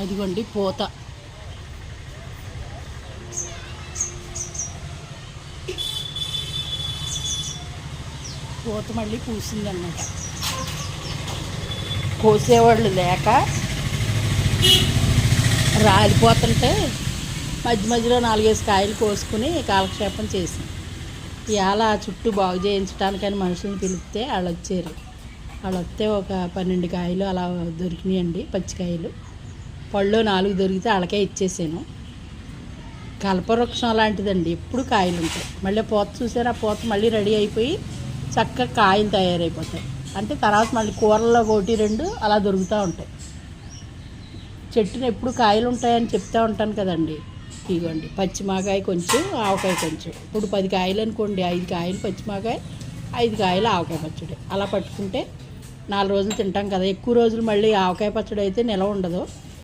అదిగోండి పూత. పూత మళ్ళీ పూసిందన్నమాట. కోసేవాళ్ళు లేక రాలిపోతుంటే మధ్య మధ్యలో 4-5 కాయలు కోసుకుని కాలక్షేపం చేసాం. ఇవాళ చుట్టూ బాగు చేయించడానికని మనుషులను పిలిస్తే వాళ్ళు వచ్చారు. వాళ్ళు వస్తే ఒక 12 కాయలు అలా దొరికినాయండి, పచ్చికాయలు. పళ్ళు 4 దొరికితే వాళ్ళకే ఇచ్చేసాను. కల్పవృక్షం లాంటిదండి, ఎప్పుడు కాయలు ఉంటాయి. మళ్ళీ పూత చూసారు, ఆ పూత మళ్ళీ రెడీ అయిపోయి చక్కగా కాయలు తయారైపోతాయి. అంటే తర్వాత మళ్ళీ కూరల్లో 1-2 అలా దొరుకుతూ ఉంటాయి. చెట్టున ఎప్పుడు కాయలు ఉంటాయని చెప్తూ ఉంటాను కదండి. ఇదిగోండి పచ్చిమాకాయ కొంచెం, ఆవకాయ కొంచెం. ఇప్పుడు 10 కాయలు అనుకోండి, 5 కాయలు పచ్చిమాకాయ, 5 కాయలు ఆవకాయ పచ్చడి. అలా పట్టుకుంటే 4 రోజులు తింటాం కదా. ఎక్కువ రోజులు మళ్ళీ ఆవకాయ పచ్చడి అయితే నిలవ ఉండదు.